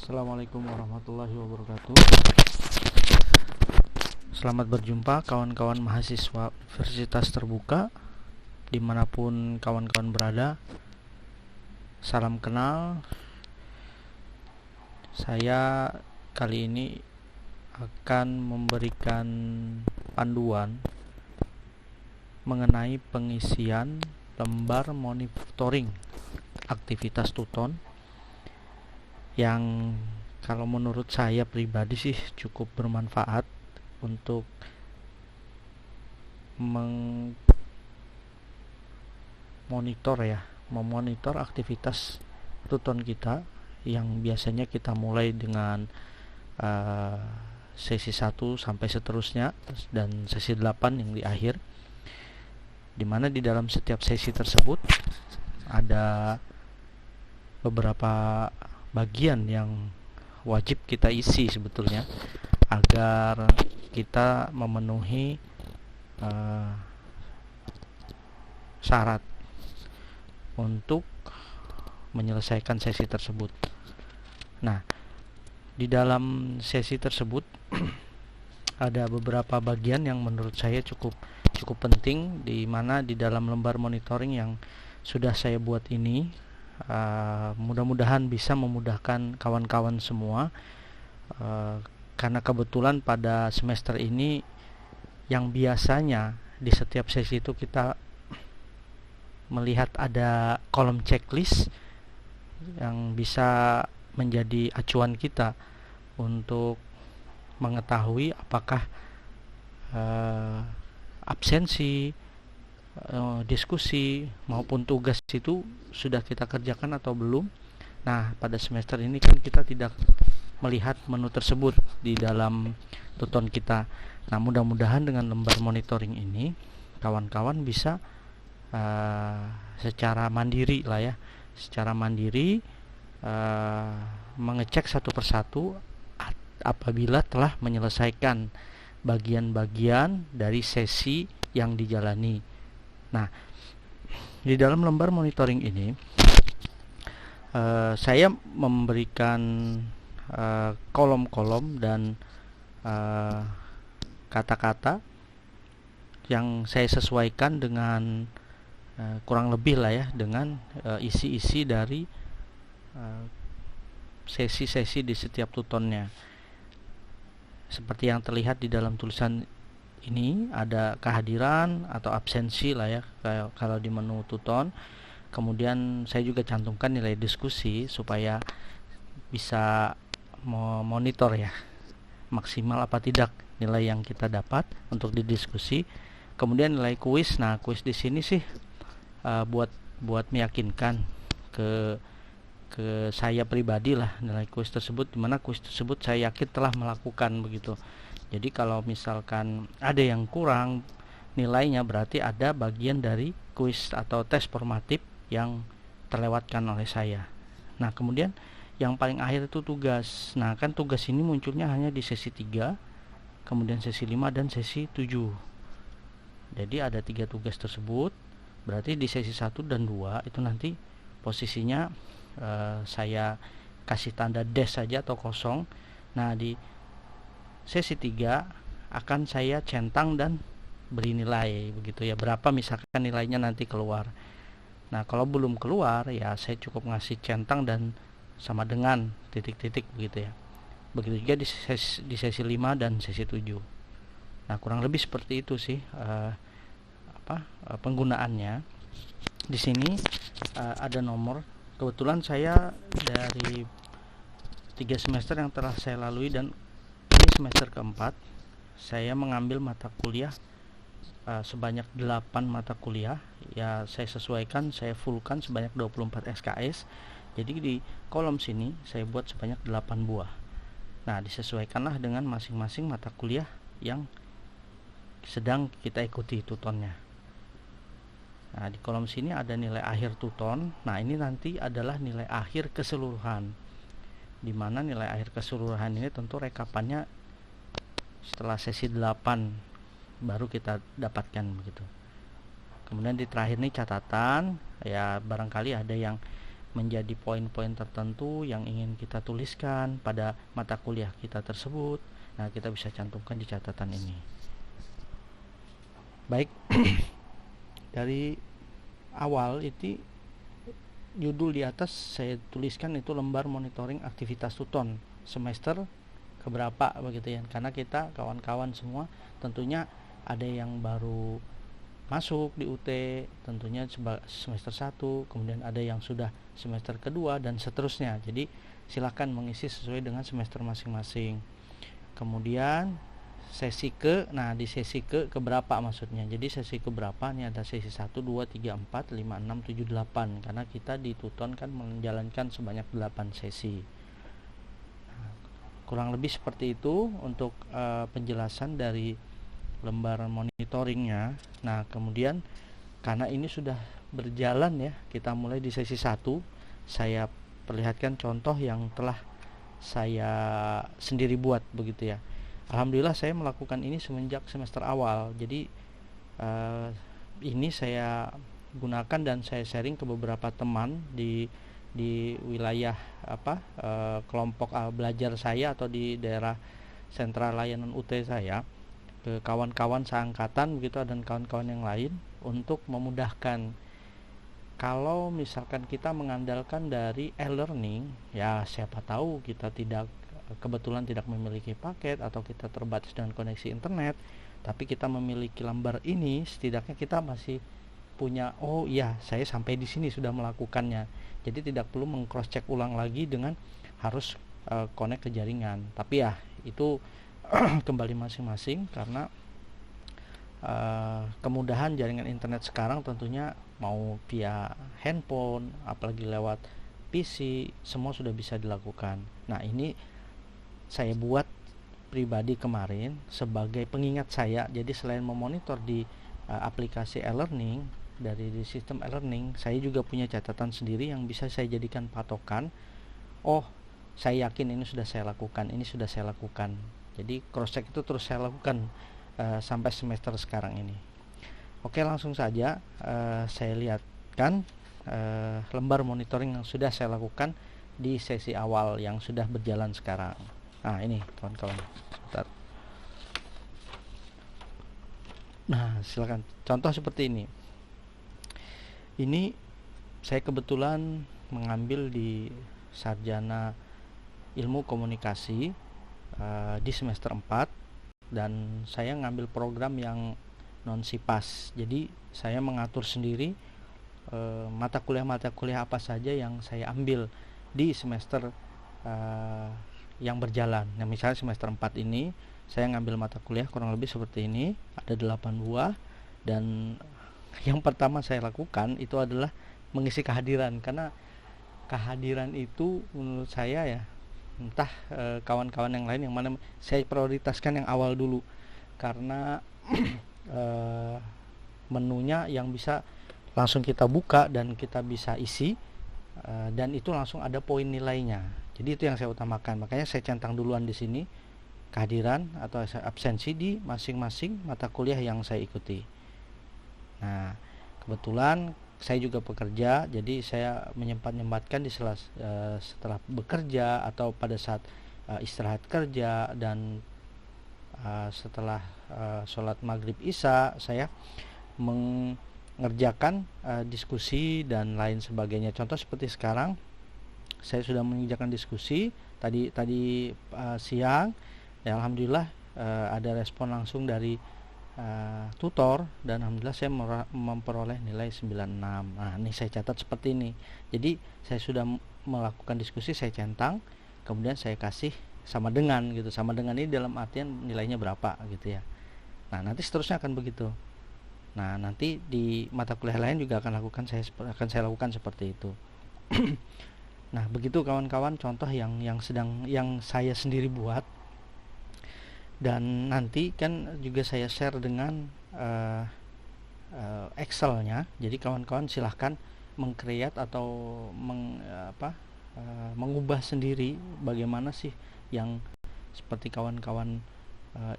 Assalamualaikum warahmatullahi wabarakatuh. Selamat berjumpa kawan-kawan mahasiswa Universitas Terbuka dimanapun kawan-kawan berada. Salam kenal. Saya kali ini akan memberikan panduan mengenai pengisian lembar monitoring aktivitas tuton yang kalau menurut saya pribadi sih cukup bermanfaat untuk memonitor aktivitas tuton kita yang biasanya kita mulai dengan sesi 1 sampai seterusnya dan sesi 8 yang di akhir, dimana di dalam setiap sesi tersebut ada beberapa bagian yang wajib kita isi sebetulnya agar kita memenuhi syarat untuk menyelesaikan sesi tersebut. Nah, di dalam sesi tersebut ada beberapa bagian yang menurut saya cukup penting, di mana di dalam lembar monitoring yang sudah saya buat ini mudah-mudahan bisa memudahkan kawan-kawan semua, karena kebetulan pada semester ini yang biasanya di setiap sesi itu kita melihat ada kolom checklist yang bisa menjadi acuan kita untuk mengetahui apakah absensi, diskusi maupun tugas itu sudah kita kerjakan atau belum. Nah, pada semester ini kan kita tidak melihat menu tersebut di dalam tuton kita. Nah, mudah-mudahan dengan lembar monitoring ini kawan-kawan bisa secara mandiri mengecek satu persatu apabila telah menyelesaikan bagian-bagian dari sesi yang dijalani. Nah, di dalam lembar monitoring ini saya memberikan kolom-kolom dan kata-kata yang saya sesuaikan dengan kurang lebih dengan isi-isi dari sesi-sesi di setiap tutonnya. Seperti yang terlihat di dalam tulisan ini, ada kehadiran atau absensi kalau di menu tuton. Kemudian saya juga cantumkan nilai diskusi supaya bisa memonitor maksimal apa tidak nilai yang kita dapat untuk didiskusi. Kemudian nilai kuis. Nah, kuis di sini sih buat meyakinkan ke saya pribadi nilai kuis tersebut, dimana kuis tersebut saya yakin telah melakukan begitu. Jadi kalau misalkan ada yang kurang nilainya, berarti ada bagian dari kuis atau tes formatif yang terlewatkan oleh saya. Nah, kemudian yang paling akhir itu tugas. Nah, kan tugas ini munculnya hanya di sesi 3, kemudian sesi 5 dan sesi 7. Jadi ada 3 tugas tersebut. Berarti di sesi 1 dan 2 itu nanti posisinya saya kasih tanda dash saja atau kosong. Nah, di sesi 3 akan saya centang dan beri nilai begitu berapa misalkan nilainya nanti keluar. Nah, kalau belum keluar saya cukup ngasih centang dan sama dengan titik-titik begitu Begitu juga di sesi 5 dan sesi 7. Nah, kurang lebih seperti itu sih penggunaannya. Di sini ada nomor. Kebetulan saya dari 3 semester yang telah saya lalui dan ini semester keempat, saya mengambil mata kuliah sebanyak 8 mata kuliah. Saya sesuaikan, saya fullkan sebanyak 24 SKS. Jadi di kolom sini saya buat sebanyak 8 buah. Nah, disesuaikanlah dengan masing-masing mata kuliah yang sedang kita ikuti tutonnya. Nah, di kolom sini ada nilai akhir tuton. Nah, ini nanti adalah nilai akhir keseluruhan, di mana nilai akhir keseluruhan ini tentu rekapannya setelah sesi 8 baru kita dapatkan begitu. Kemudian di terakhir ini catatan, barangkali ada yang menjadi poin-poin tertentu yang ingin kita tuliskan pada mata kuliah kita tersebut. Nah, kita bisa cantumkan di catatan ini. Baik, dari awal itu judul di atas saya tuliskan itu lembar monitoring aktivitas tuton semester keberapa begitu ya, karena kita kawan-kawan semua tentunya ada yang baru masuk di UT tentunya semester 1, kemudian ada yang sudah semester kedua dan seterusnya. Jadi silakan mengisi sesuai dengan semester masing-masing. Kemudian di sesi keberapa maksudnya. Jadi sesi keberapa ini ada sesi 1, 2, 3, 4, 5, 6, 7, 8 karena kita di Tuton kan menjalankan sebanyak 8 sesi. Kurang lebih seperti itu untuk penjelasan dari lembar monitoringnya. Nah, kemudian karena ini sudah berjalan ya, kita mulai di sesi 1. Saya perlihatkan contoh yang telah saya sendiri buat begitu ya. Alhamdulillah saya melakukan ini semenjak semester awal. Jadi ini saya gunakan dan saya sharing ke beberapa teman di wilayah kelompok belajar saya atau di daerah sentra layanan UT saya, ke kawan-kawan seangkatan begitu dan kawan-kawan yang lain untuk memudahkan. Kalau misalkan kita mengandalkan dari e-learning, ya siapa tahu kita kebetulan tidak memiliki paket atau kita terbatas dengan koneksi internet, tapi kita memiliki lembar ini, setidaknya kita masih punya, oh iya saya sampai di sini sudah melakukannya. Jadi tidak perlu meng-cross check ulang lagi dengan harus connect ke jaringan. Tapi ya itu kembali masing-masing karena kemudahan jaringan internet sekarang tentunya mau via handphone apalagi lewat PC semua sudah bisa dilakukan. Nah, ini saya buat pribadi kemarin sebagai pengingat saya. Jadi selain memonitor di aplikasi e-learning dari di sistem e-learning, saya juga punya catatan sendiri yang bisa saya jadikan patokan. Oh, saya yakin ini sudah saya lakukan, ini sudah saya lakukan. Jadi cross check itu terus saya lakukan sampai semester sekarang ini. Oke, langsung saja saya lihatkan lembar monitoring yang sudah saya lakukan di sesi awal yang sudah berjalan sekarang. Nah, ini kawan-kawan. Sebentar. Nah, silakan. Contoh seperti ini. Ini saya kebetulan mengambil di sarjana ilmu komunikasi di semester 4 dan saya ngambil program yang non SIPAS. Jadi saya mengatur sendiri mata kuliah apa saja yang saya ambil di semester yang berjalan. Nah, misalnya semester 4 ini saya ngambil mata kuliah kurang lebih seperti ini, ada 8 buah, dan yang pertama saya lakukan itu adalah mengisi kehadiran, karena kehadiran itu menurut saya ya, entah kawan-kawan yang lain yang mana, saya prioritaskan yang awal dulu karena menunya yang bisa langsung kita buka dan kita bisa isi dan itu langsung ada poin nilainya. Jadi itu yang saya utamakan. Makanya saya centang duluan di sini kehadiran atau absensi di masing-masing mata kuliah yang saya ikuti. Nah, kebetulan saya juga pekerja, jadi saya menyempatkan di setelah bekerja atau pada saat istirahat kerja dan setelah sholat maghrib isya saya mengerjakan diskusi dan lain sebagainya. Contoh seperti sekarang saya sudah mengerjakan diskusi tadi siang ya, alhamdulillah ada respon langsung dari tutor dan alhamdulillah saya memperoleh nilai 96. Nah, ini saya catat seperti ini. Jadi saya sudah melakukan diskusi, saya centang, kemudian saya kasih sama dengan gitu. Sama dengan ini dalam artian nilainya berapa gitu ya. Nah, nanti seterusnya akan begitu. Nah, nanti di mata kuliah lain juga akan saya lakukan seperti itu. Nah, begitu kawan-kawan contoh yang saya sendiri buat. Dan nanti kan juga saya share dengan Excel-nya. Jadi kawan-kawan silahkan meng-create atau mengubah sendiri bagaimana sih yang seperti kawan-kawan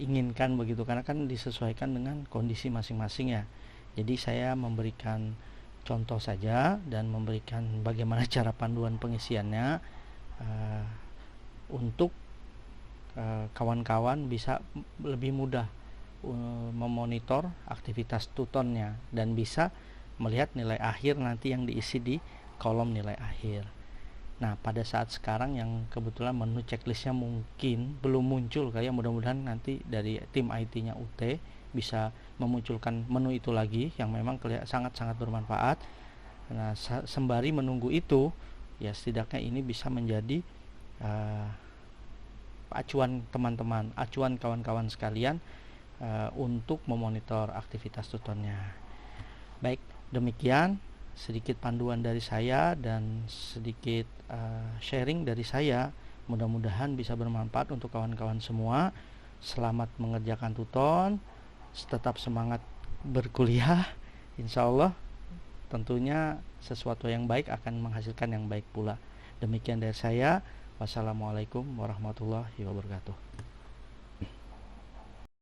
inginkan begitu, karena kan disesuaikan dengan kondisi masing-masing ya. Jadi saya memberikan contoh saja dan memberikan bagaimana cara panduan pengisiannya untuk kawan-kawan bisa lebih mudah memonitor aktivitas tutonnya dan bisa melihat nilai akhir nanti yang diisi di kolom nilai akhir. Nah, pada saat sekarang yang kebetulan menu checklistnya mungkin belum muncul, kayak mudah-mudahan nanti dari tim IT-nya UT bisa memunculkan menu itu lagi yang memang sangat-sangat bermanfaat. Nah, sembari menunggu itu, ya setidaknya ini bisa menjadi acuan teman-teman, acuan kawan-kawan sekalian untuk memonitor aktivitas tutornya. Baik, demikian sedikit panduan dari saya dan sedikit sharing dari saya. Mudah-mudahan bisa bermanfaat untuk kawan-kawan semua. Selamat mengerjakan tuton, tetap semangat berkuliah. Insya Allah tentunya sesuatu yang baik akan menghasilkan yang baik pula. Demikian dari saya. Wassalamualaikum warahmatullahi wabarakatuh.